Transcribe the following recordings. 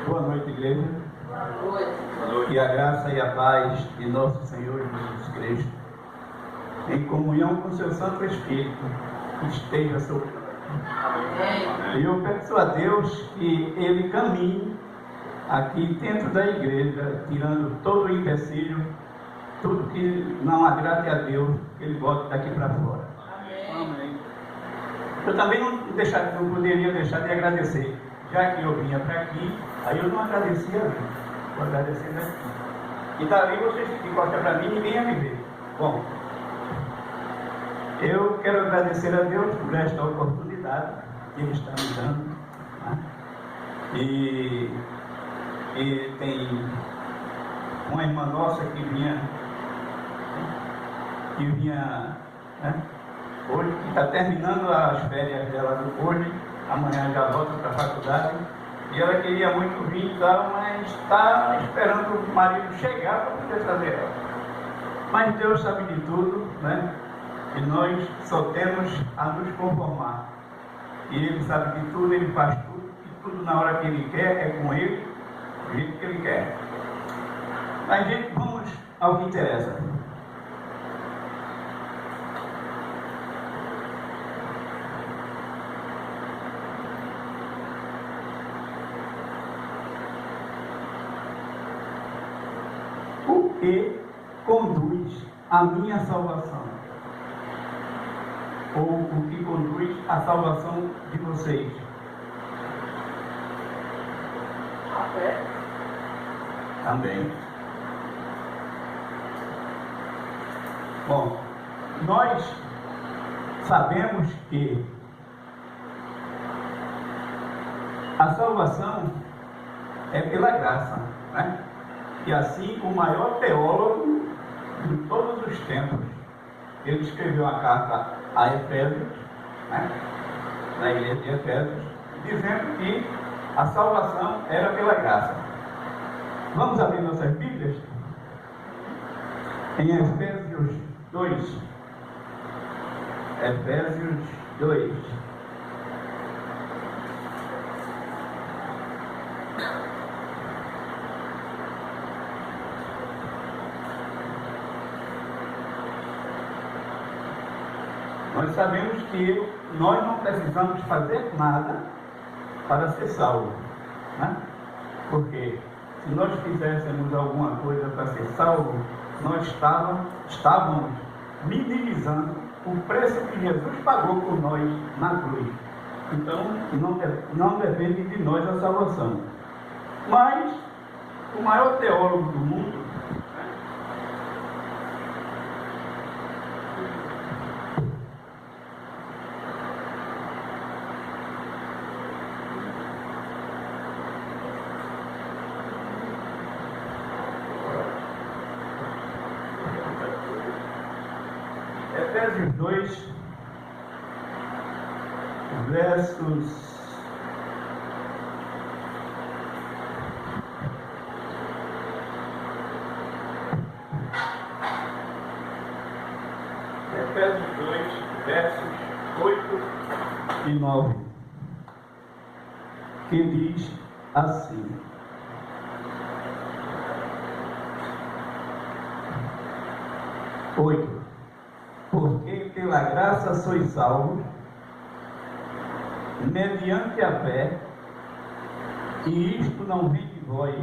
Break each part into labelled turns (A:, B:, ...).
A: Boa noite, igreja.
B: Boa noite.
A: Que a graça e a paz de nosso Senhor Jesus Cristo, em comunhão com seu Santo Espírito, esteja sobre nós. E eu peço a Deus que Ele caminhe aqui dentro da igreja, tirando todo o empecilho, tudo que não agrade a Deus, que Ele bote daqui para fora.
B: Amém.
A: Eu também não poderia deixar de agradecer, já que eu vinha para aqui, aí eu não agradecia ali, vou agradecer daqui. E dali vocês que gostam para mim, ninguém ia me ver. Bom, eu quero agradecer a Deus por esta oportunidade que Ele está me dando, né? E tem uma irmã nossa que vinha né, hoje, que está terminando as férias dela hoje, amanhã já volta para a faculdade, e ela queria muito vir e tal, mas está esperando o marido chegar para poder trazer ela. Mas Deus sabe de tudo, né? E nós só temos a nos conformar. E Ele sabe de tudo, Ele faz tudo, e tudo na hora que Ele quer, é com Ele, do jeito que Ele quer. Mas, gente, vamos ao que interessa. O que conduz à minha salvação? Ou o que conduz à salvação de vocês?
B: A fé.
A: Também. Bom, nós sabemos que a salvação é pela graça, né? E assim o maior teólogo de todos os tempos, ele escreveu a carta a Efésios, né? Na igreja de Efésios, dizendo que a salvação era pela graça. Vamos abrir nossas Bíblias? Em Efésios 2. Efésios 2. Nós sabemos que nós não precisamos fazer nada para ser salvos, né? Porque se nós fizéssemos alguma coisa para ser salvos, nós estávamos minimizando o preço que Jesus pagou por nós na cruz. Então, não depende de nós a salvação. Mas, o maior teólogo do mundo, Efésios 2, versos 8 e 9, que diz assim: porque pela graça sois salvos, mediante a fé, e isto não vem de vós,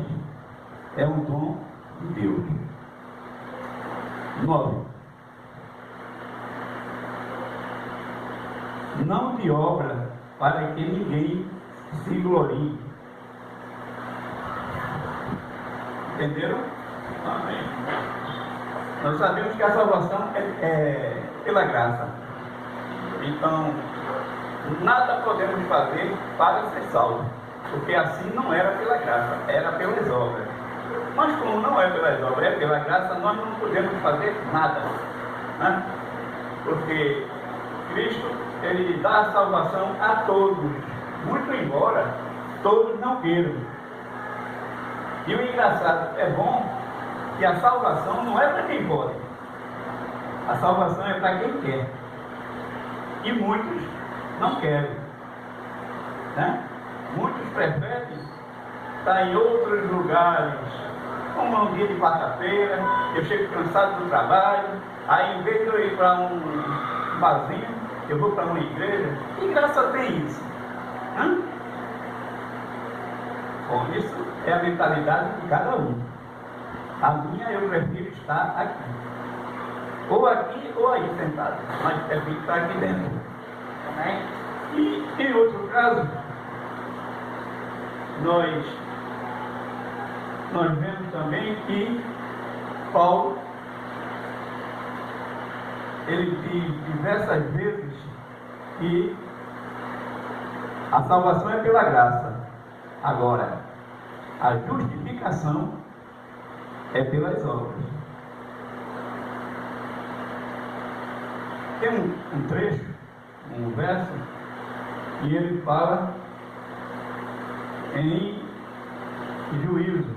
A: é um dom de Deus. 9. Não de obra, para que ninguém se glorie. Entenderam? Amém. Nós sabemos que a salvação é pela graça. Então, nada podemos fazer para ser salvo, porque assim não era pela graça, era pelas obras. Mas como não é pelas obras, é pela graça, nós não podemos fazer nada, né? Porque Cristo, Ele dá a salvação a todos, muito embora todos não queiram. E o engraçado, é bom que a salvação não é para quem pode, a salvação é para quem quer, e muitos não querem, né? Muitos preferem está em outros lugares. Como um dia de quarta-feira, eu chego cansado do trabalho, aí em vez de eu ir para um barzinho, eu vou para uma igreja. Que graça tem isso? Hã? Bom, isso é a mentalidade de cada um. A minha, eu prefiro estar aqui. Ou aqui ou aí sentado. Mas prefiro estar aqui dentro.
B: Amém?
A: E em outro caso, nós vemos também que Paulo, ele diz diversas vezes que a salvação é pela graça. Agora, a justificação é pelas obras. Tem um trecho, um verso, e ele fala em juízo.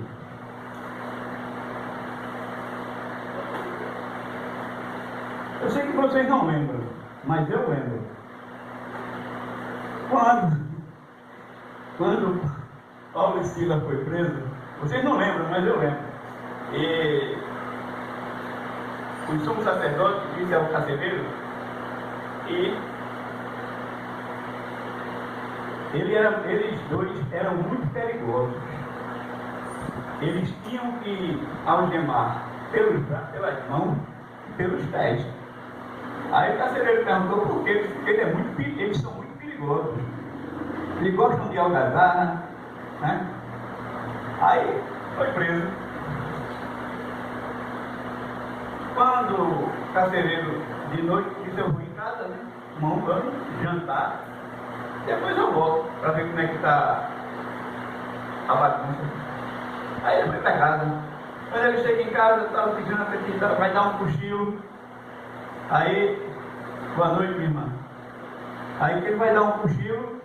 A: Eu sei que vocês não lembram, mas eu lembro. Quando Paulo e Silas foi preso, vocês não lembram, mas eu lembro. E o sumo sacerdote disse ao carcereiro que eles dois eram muito perigosos. Eles tinham que algemar pelas mãos e pelos pés. Aí o carcereiro perguntou por quê? Porque eles são muito perigosos. Eles gostam de algazarra, né? Aí foi preso. Quando o carcereiro de noite disse: eu vou em casa, né? Tomar um banho, jantar, depois eu volto para ver como é que está a bagunça. Aí ele foi para casa. Quando ele chega em casa, estava de janta aqui, vai dar um cochilo. Aí, boa noite, minha irmã. Aí ele vai dar um cochilo.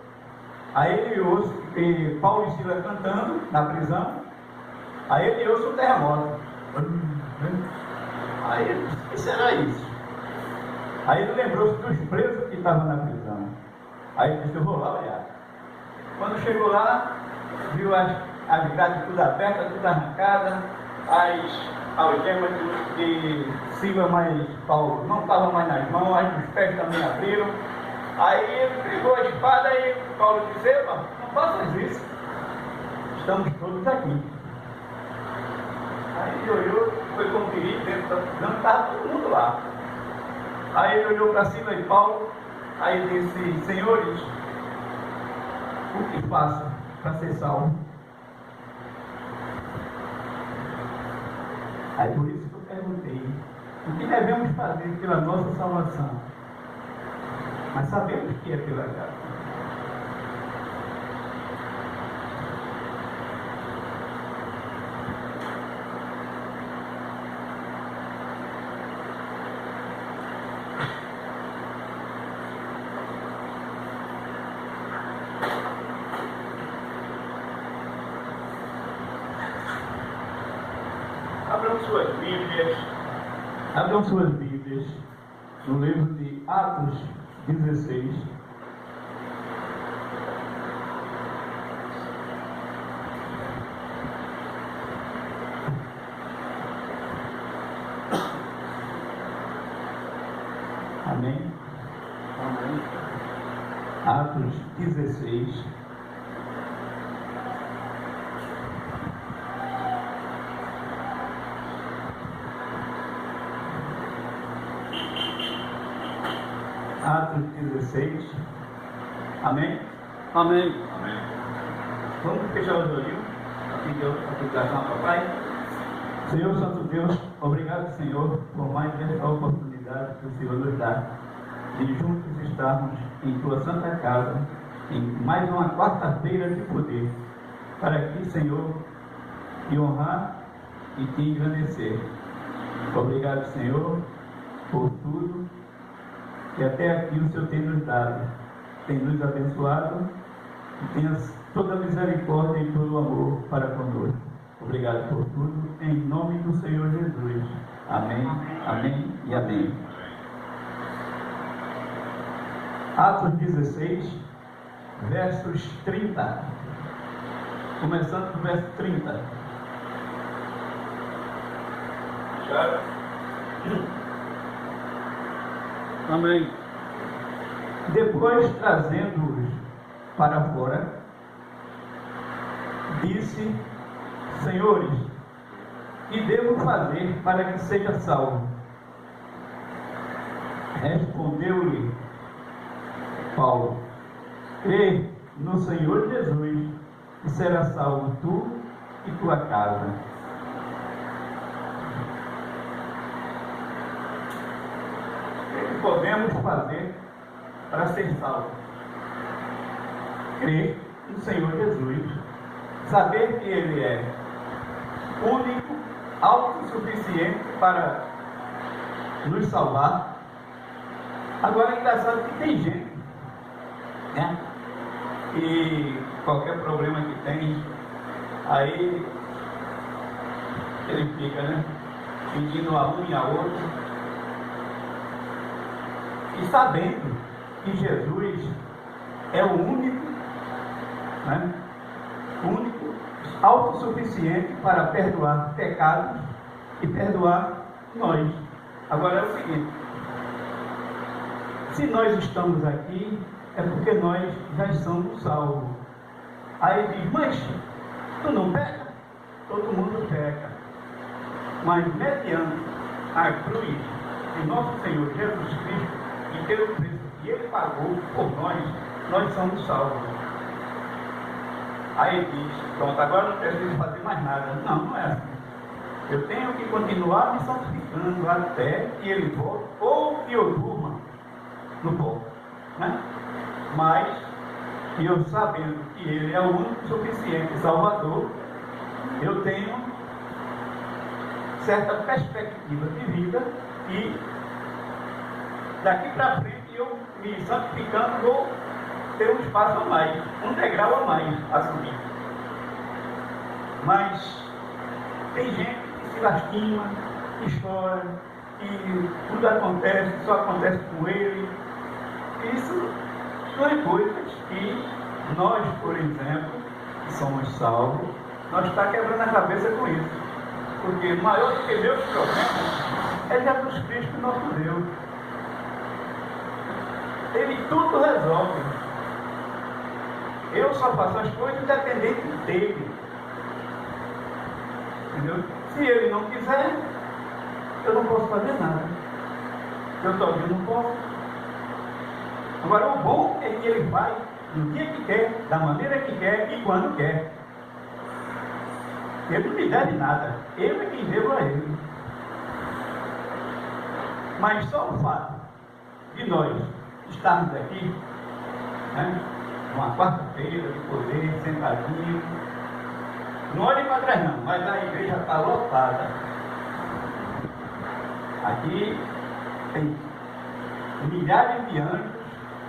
A: Aí ele ouve Paulo e Silas cantando na prisão. Aí ele ouve um terremoto. Aí, o que será isso? Aí ele lembrou-se dos presos que estavam na prisão. Aí ele disse: eu vou lá olhar. Quando chegou lá, viu as grades tudo abertas, tudo arrancadas, as algemas de Silas, mas Paulo não estavam mais nas mãos, as dos pés também abriram. Aí ele pegou a espada e Paulo disse: não faças isso, estamos todos aqui. Aí ele olhou, foi conferir dentro da prisão, estava todo mundo lá. Aí ele olhou para Silas e Paulo, aí disse: senhores, o que faço para ser salvo? Aí por isso que eu perguntei: o que devemos fazer pela nossa salvação? Mas sabemos que é pela graça. Abram suas Bíblias no livro de Atos 16. Amém?
B: Amém.
A: Atos 16. Atos 16. Amém?
B: Amém.
A: Amém. Vamos fechar os olhos. Pedir a aplicação ao papai. Senhor Santo Deus, obrigado, Senhor, por mais esta oportunidade que o Senhor nos dá de juntos estarmos em tua santa casa, em mais uma quarta-feira de poder, para aqui, Senhor, te honrar e te engrandecer. Obrigado, Senhor, por tudo que até aqui o Senhor tem nos dado, tem nos abençoado e tem toda a misericórdia e todo o amor para conosco. Obrigado por tudo, em nome do Senhor Jesus. Amém, amém e amém. Atos 16, versos 30. começando do verso 30.
B: Amém.
A: Depois, trazendo-os para fora, disse: Senhores, que devo fazer para que seja salvo? Respondeu-lhe Paulo: crê no Senhor Jesus e será salvo tu e tua casa. O que podemos fazer para ser salvos? Crer no Senhor Jesus, saber que Ele é único, autossuficiente para nos salvar. Agora é engraçado que tem gente, né? E qualquer problema que tem, aí ele fica, né? Pedindo a um e a outro. E sabendo que Jesus é o único, né? Único, autossuficiente para perdoar pecados e perdoar nós. Agora é o seguinte: se nós estamos aqui, é porque nós já somos salvos. Aí diz: mas tu não peca? Todo mundo peca. Mas mediante a cruz de nosso Senhor Jesus Cristo, e pelo preço que Ele pagou por nós, nós somos salvos. Aí diz: pronto, agora não preciso fazer mais nada. Não, não é assim. Eu tenho que continuar me santificando até que Ele volte, ou que eu durma no pó, né? Mas eu, sabendo que Ele é o único suficiente Salvador, eu tenho certa perspectiva de vida e daqui para frente eu me santificando vou ter um espaço a mais, um degrau a mais a subir. Mas tem gente que se lastima, que chora, que tudo acontece, só acontece com ele. Isso são coisas que nós, por exemplo, que somos salvos, nós estamos quebrando a cabeça com isso. Porque maior do que meus problemas é Jesus Cristo, nosso Deus. Ele tudo resolve. Eu só faço as coisas dependente dele. Entendeu? Se ele não quiser, eu não posso fazer nada. Eu também não posso. Agora, o bom é que ele vai no dia que quer, da maneira que quer e quando quer. Ele não me deve nada. Eu é quem devo a ele. Mas só o fato de nós estarmos aqui, né, uma quarta-feira, de poder, sentadinho, não olhe para trás não, mas a igreja está lotada. Aqui tem milhares de anos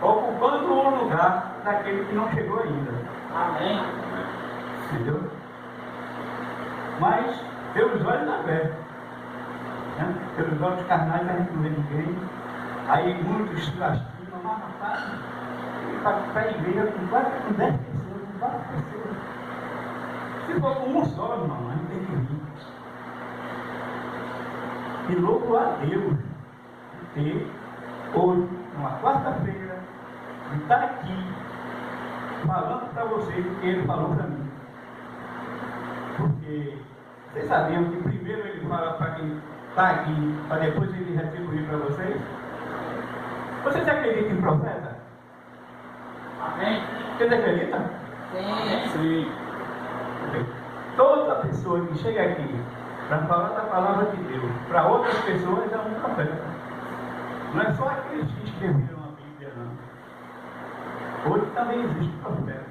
A: ocupando um lugar daquele que não chegou ainda.
B: Amém.
A: Entendeu? Mas pelos olhos da fé, né? Pelos olhos carnais a gente não vê ninguém. Aí muitos se lastimam, mas rapaz, ele vai para a igreja com 10 pessoas, com 4 pessoas. Se for com um só, irmão, a gente tem que vir. E louvo a Deus de ter hoje, numa quarta-feira, de estar aqui falando para vocês o que ele falou para mim. Porque vocês sabiam que primeiro ele fala para quem está aqui, para depois ele retribuir para vocês? Vocês acreditam em profeta?
B: Amém.
A: Vocês acreditam?
B: Sim. Sim.
A: Toda pessoa que chega aqui para falar da palavra de Deus para outras pessoas é um profeta. Não é só aqueles que escreveram a Bíblia, não. Hoje também existe profeta.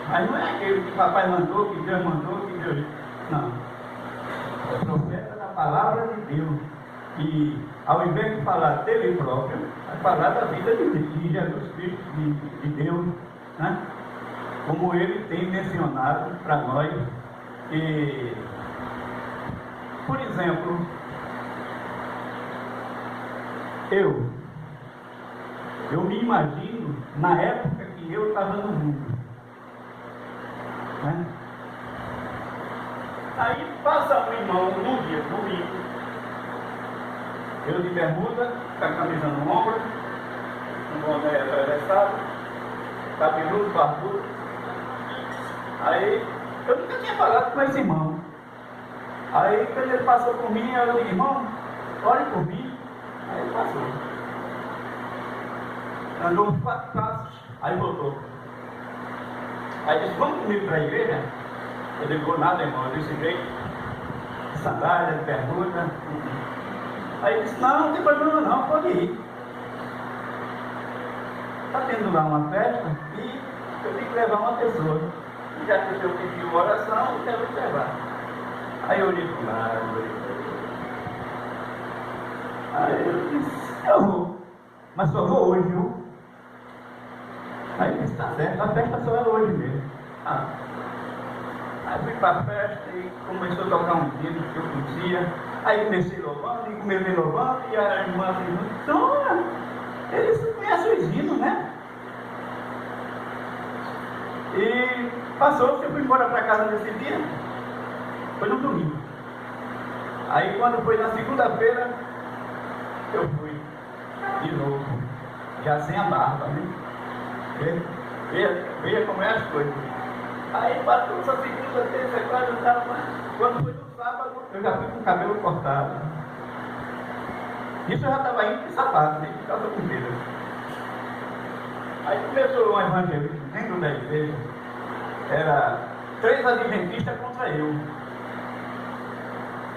A: Mas não é aquele que o papai mandou, que Deus mandou, que Deus... Não. É profeta da palavra de Deus. E ao invés de falar dele próprio, vai falar da vida de Jesus Cristo, de Deus, né? Como ele tem mencionado para nós. E, por exemplo, eu me imagino na época que eu estava no mundo. Aí passa um irmão num dia domingo, eu de bermuda, com a camisa no ombro, um boné atravessado, cabeludo, barbudo. Aí eu nunca tinha falado com esse irmão. Aí quando ele passou por mim, eu disse, irmão, ore por mim. Aí ele passou. Andou 4 passos, aí voltou. Aí disse, vamos comigo para a igreja? Eu digo, vou nada, irmão, eu disse jeito, sandália, bermuda. Aí ele disse, não tem problema não, pode ir. Está tendo lá uma festa e eu tenho que levar uma pessoa. Já que o senhor pediu oração, eu quero te levar. Aí eu olhei para o lado, olhei para ele. Aí eu disse, eu vou, mas só vou hoje, viu? Aí ele disse, tá certo, a festa só é hoje mesmo. Aí fui para a festa e começou a tocar um hino que eu conhecia. Aí comecei louvando, e comecei louvando, e a irmã disse, então, eles conhecem os hinos, né? E passou, eu fui embora para casa nesse dia. Foi no domingo. Aí quando foi na segunda-feira, eu fui de novo, já sem a barba, né? Veja como é as coisas. Aí bateu essa segunda, terça, quarta, quando foi no sábado, eu já fui com o cabelo cortado. Isso eu já estava indo de sapato, né? De calça comprida. Aí começou um evangelismo dentro da igreja. Era 3 adventistas contra eu.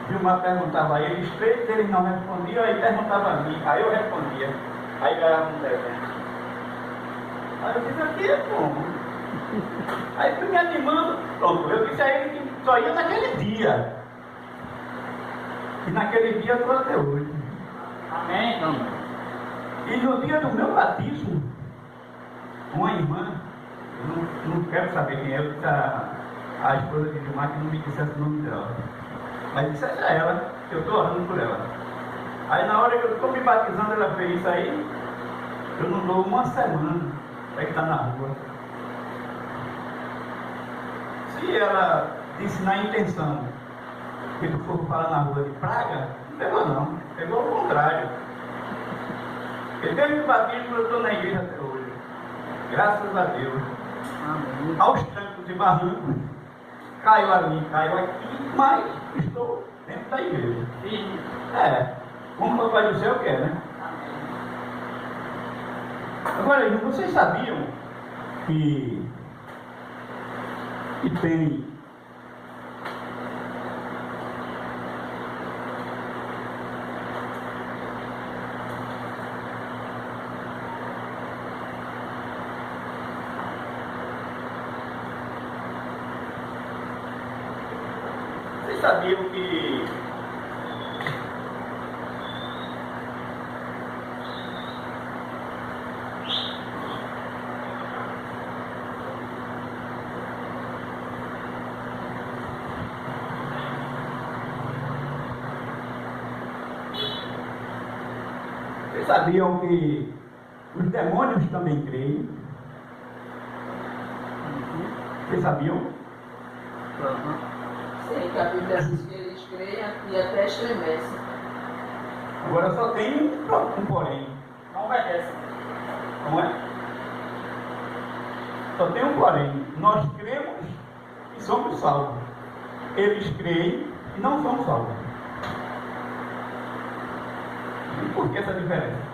A: Gilmar perguntava a eles 3, eles não respondiam, aí perguntava a mim, aí eu respondia. Aí ganhava um presente. Aí eu disse, aqui é como? Aí fui me animando, pronto, eu disse a ele que só ia naquele dia. E naquele dia eu estou até hoje.
B: Amém, irmão.
A: E no dia do meu batismo, uma irmã, eu não quero saber quem é, eu disse a esposa de Gilmar que não me dissesse o nome dela. Mas disse a ela, que eu estou orando por ela. Aí na hora que eu estou me batizando, ela fez isso aí, eu não dou uma semana para estar na rua. Se ela disse na intenção que tu for falar na rua de praga, não pegou não, pegou ao contrário. Porque desde o batismo eu estou na igreja até hoje. Graças a Deus.
B: Amém.
A: Aos trancos e barrancos, caiu ali, caiu aqui, mas estou dentro da igreja.
B: Sim.
A: Como o Papai do Céu quer, né? Agora, vocês sabiam que tem vocês sabiam que os demônios também creem? Vocês sabiam?
B: Uhum.
C: Sei que a Bíblia diz que eles creem e até estremecem.
A: Agora só tem um porém.
B: Não obedece.
A: Não é? Só tem um porém. Nós cremos e somos salvos. Eles creem e não são salvos. E por que essa diferença?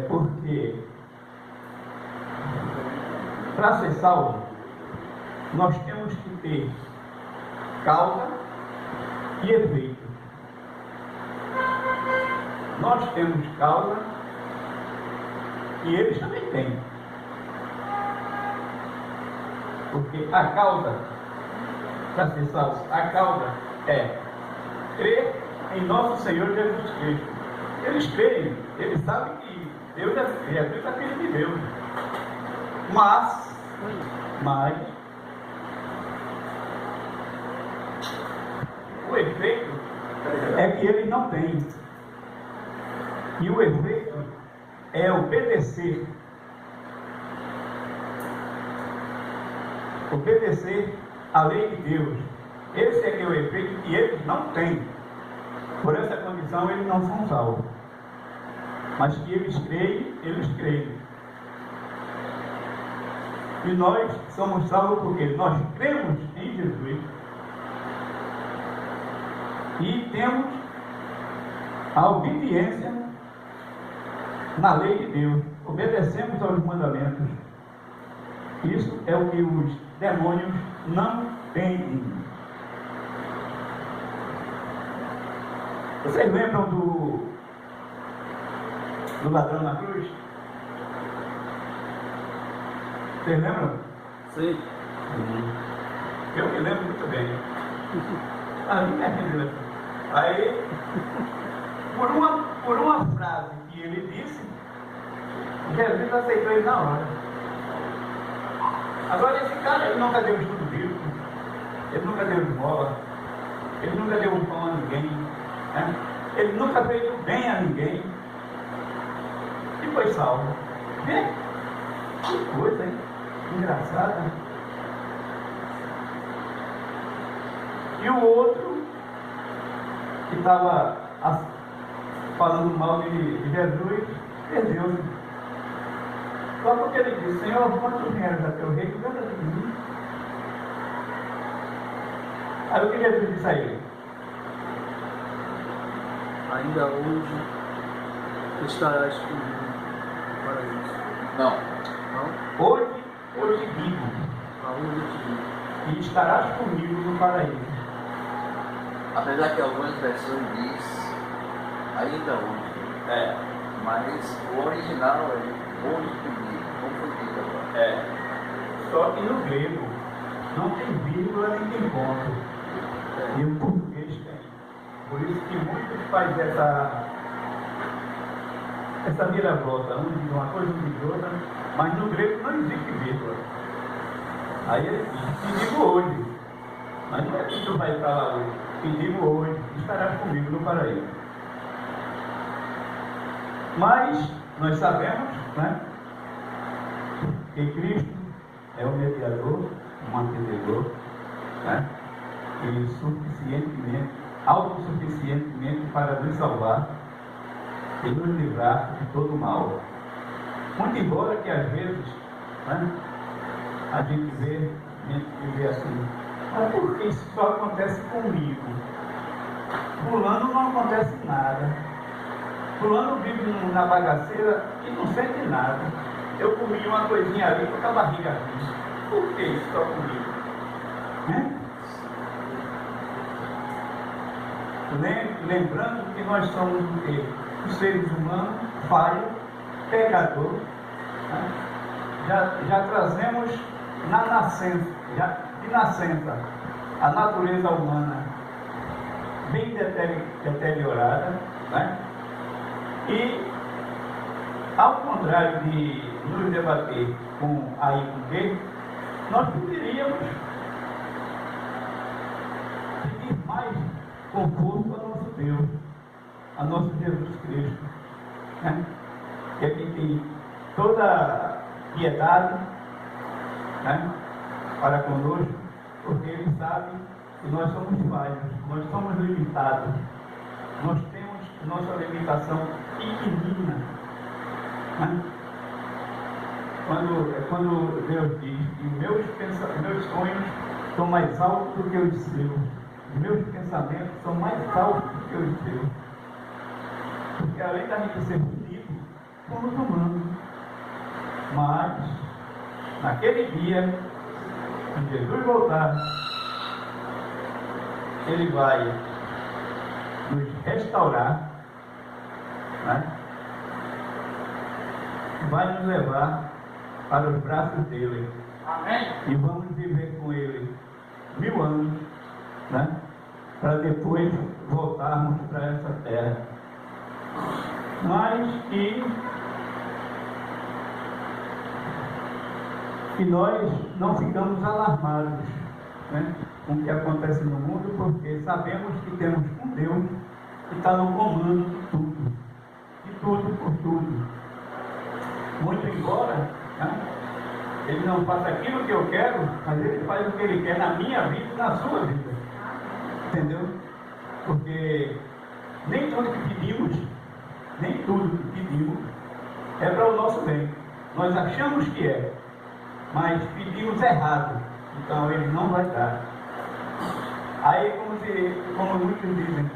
A: Porque para ser salvo, nós temos que ter causa e efeito. Nós temos causa e eles também têm. Porque a causa, para ser salvo, a causa é crer em nosso Senhor Jesus Cristo. Eles creem, eles sabem que Deus é Jesus, é filho de Deus. Mas o efeito é que eles não têm. E o efeito é obedecer obedecer a lei de Deus. Esse é que é o efeito que eles não têm. Por essa condição eles não são salvos. Mas que eles creem. E nós somos salvos porque nós cremos em Jesus. E temos a obediência na lei de Deus. Obedecemos aos mandamentos. Isso é o que os demônios não têm. Vocês lembram do ladrão na cruz? Vocês lembram?
B: Sim.
A: Eu me lembro muito bem. A minha vida. Aí, por uma frase que ele disse, Jesus aceitou ele na hora. Agora esse cara, ele nunca deu estudo bíblico, ele nunca deu esmola, ele nunca deu um pão a ninguém, né? Ele nunca fez o bem a ninguém e foi salvo. Vê? Que coisa, hein? Engraçada. E o outro que estava falando mal de Jesus, perdeu-se. Só porque ele disse: Senhor, quantos dinheiros a teu rei? Cuida de mim. Aí o que Jesus disse a ele?
B: Ainda hoje estarás comigo no paraíso.
C: Não.
B: Não?
A: Hoje eu te digo,
B: Aonde eu te digo.
A: e estarás comigo no paraíso.
C: Apesar que algumas versões diz ainda hoje. Mas o original é hoje comigo. Confundido agora.
A: Só que no grego não tem vírgula nem tem ponto. E o português tem. Por isso que muitos fazem essa viravolta, um diz uma coisa, um diz outra, mas no grego não existe vírgula. Aí ele diz: te digo hoje, mas não é que tu vai estar lá hoje, te digo hoje, estarás comigo no paraíso. Mas nós sabemos, né, que Cristo é o mediador, o mantenedor, né, e suficientemente, autossuficientemente para nos salvar e nos livrar de todo o mal. Muito embora que às vezes, né, a gente vê assim: mas por que isso só acontece comigo? Fulano não acontece nada. Fulano vive na bagaceira e não sente nada. Eu comi uma coisinha ali com a barriga aqui. Por que isso só comigo? Né? Lembrando que nós somos os seres humanos, falhos, pecador, né? já trazemos de nascença a natureza humana bem deteriorada, né? E ao contrário de nos debater com A e com B, nós poderíamos pedir mais conforto ao nosso Deus, a nosso Jesus Cristo, né? Que é que tem toda piedade, né, para conosco, porque Ele sabe que nós somos falhos, nós somos limitados, nós temos nossa limitação pequenina, né? Quando Deus diz que meus sonhos são mais altos do que os seus, meus pensamentos são mais altos do que os seus. Porque além da gente ser bonito, somos humanos. Mas, naquele dia, quando Jesus voltar, Ele vai nos restaurar, né? Vai nos levar para os braços dele.
B: Amém.
A: E vamos viver com Ele 1000 anos, né? Para depois voltarmos para essa terra. Mas que nós não ficamos alarmados, né, com o que acontece no mundo, porque sabemos que temos um Deus que está no comando de tudo por tudo. Muito embora, né, Ele não faz aquilo que eu quero, mas ele faz o que ele quer na minha vida e na sua vida. Entendeu? Porque nem tudo que pedimos, é para o nosso bem. Nós achamos que é, mas pedimos errado. Então ele não vai dar. Aí como muitos dizem,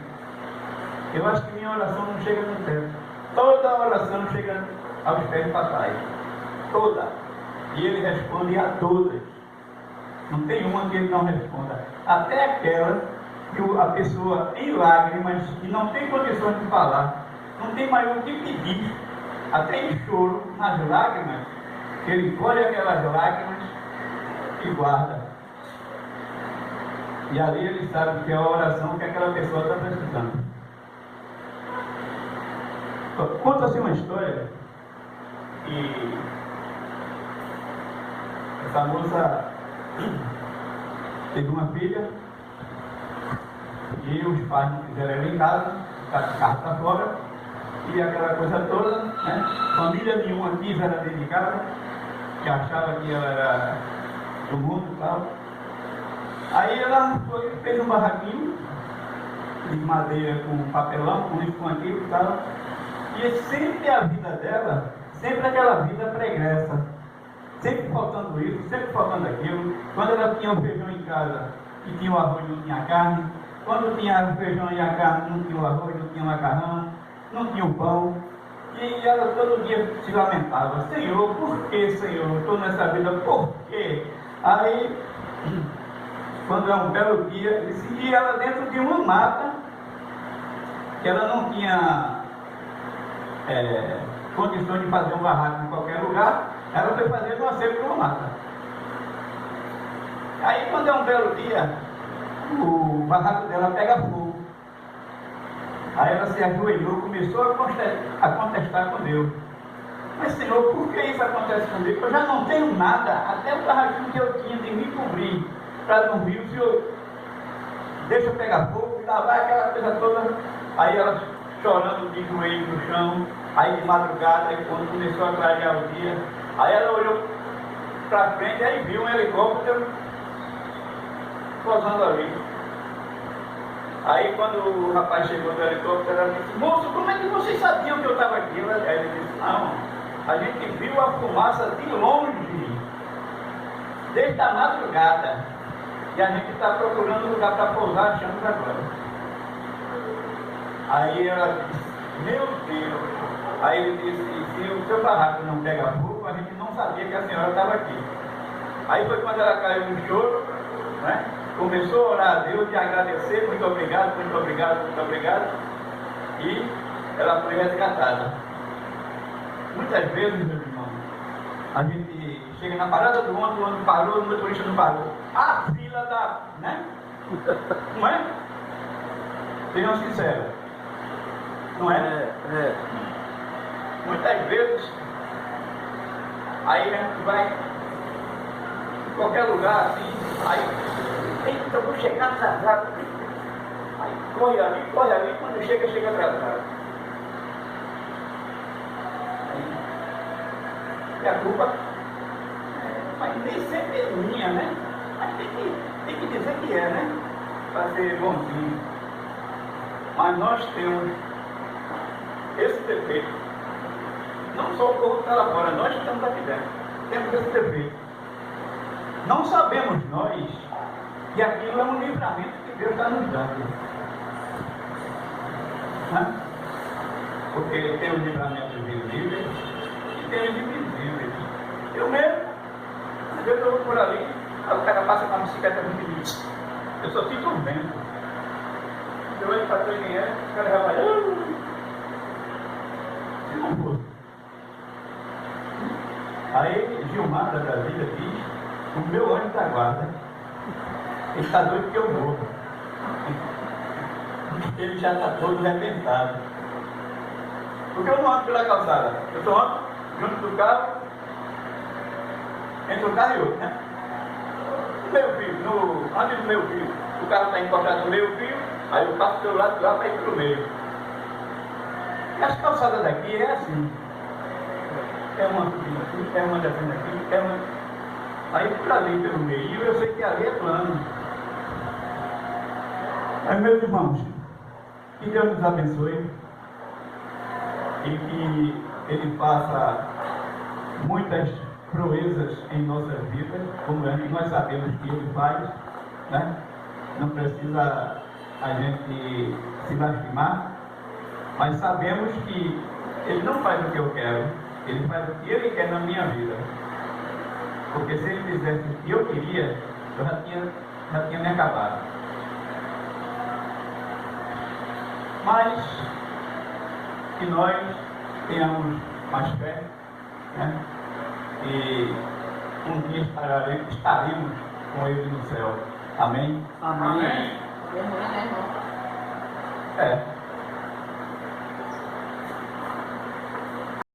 A: eu acho que minha oração não chega no teto. Toda oração chega aos pés de papai. Toda. E ele responde a todas. Não tem uma que ele não responda. Até aquela que a pessoa em lágrimas, que não tem condições de falar, não tem mais o que pedir, até em choro, nas lágrimas, que ele colhe aquelas lágrimas e guarda. E ali ele sabe que é a oração que aquela pessoa está precisando. Conta-se uma história que essa moça teve uma filha e os pais não quiseram ela em casa, a casa está fora, e aquela coisa toda, né? Família nenhuma quis ela dentro de casa, que achava que ela era do mundo e tal. Aí ela fez um barraquinho de madeira com papelão, com isso, com aquilo e tal. E sempre a vida dela, sempre aquela vida pregressa. Sempre faltando isso, sempre faltando aquilo. Quando ela tinha o feijão em casa e tinha o arroz, não tinha carne. Quando tinha o feijão e a carne, não tinha o arroz, não tinha o macarrão, não tinha o pão. E ela todo dia se lamentava: Senhor, por que, Senhor? Estou nessa vida, por quê? Aí, quando é um belo dia, e ela dentro de uma mata, que ela não tinha condições de fazer um barraco em qualquer lugar, ela foi fazer uma seca numa mata. Aí, quando é um belo dia, o barraco dela pega fogo. Aí ela se ajoelhou, começou a contestar com Deus: mas Senhor, por que isso acontece comigo? Eu já não tenho nada, até o barraquinho que eu tinha de me cobrir para dormir, o Senhor deixa eu pegar fogo, lá vai aquela coisa toda. Aí ela chorando de joelho no chão. Aí de madrugada, quando começou a clarear o dia, aí ela olhou para frente e aí viu um helicóptero pousando ali. Aí quando o rapaz chegou do helicóptero, ela disse: moço, como é que vocês sabiam que eu estava aqui? Aí ele disse: não, a gente viu a fumaça de longe, desde a madrugada, e a gente está procurando um lugar para pousar, achamos agora. Aí ela disse: meu Deus. Aí ele disse: se o seu barraco não pega fogo, a gente não sabia que a senhora estava aqui. Aí foi quando ela caiu no choro, né? Começou a orar a Deus e agradecer: muito obrigado, muito obrigado, muito obrigado. E ela foi resgatada. Muitas vezes, meus irmãos, a gente chega na parada do ônibus, o ônibus parou, o motorista não parou. A fila da... né? Não é? Sejam sinceros. Não é? Muitas vezes, aí a gente vai em qualquer lugar assim, aí, eita, eu vou chegar atrasado. Aí corre ali, quando chega atrasado. E a culpa, mas nem sempre é minha, né? Mas tem que dizer que é, né? Para ser bonzinho. Mas nós temos esse defeito. Não só o povo que está lá fora, nós que estamos aqui dentro. Temos esse defeito. Não sabemos nós que aquilo é um livramento que Deus está nos dando. Né? Porque tem os livramentos visíveis e tem os invisíveis. Eu mesmo, às vezes eu vou por ali, aí o cara passa com a bicicleta muito bonita. Eu só fico vendo. Eu olho para trás quem é, o cara já vai. Se não for. Aí Gilmar da Brasília diz: o meu anjo da guarda, ele está doido que eu vou. Ele já está todo arrebentado. Porque eu não ando pela calçada, eu só ando junto do carro, entre um carro e outro, né? No meio fio, antes do meio fio, o carro está encostado no meio fio, aí eu passo pelo lado de lá para ir para o meio. E as calçadas daqui é assim. É uma subindo aqui, é uma descendo aqui, é uma... Aí por ali pelo meio, eu sei que ali é plano. Aí, meus irmãos, que Deus nos abençoe e que Ele faça muitas proezas em nossas vidas, como nós sabemos que Ele faz, né? Não precisa a gente se lastimar, mas sabemos que Ele não faz o que eu quero, Ele faz o que Ele quer na minha vida. Porque se Ele fizesse o que eu queria, eu já tinha me acabado. Mas que nós tenhamos mais fé, né? E um dia estaremos com Ele no céu. Amém?
B: Amém.
C: Amém, né, irmão?
A: É.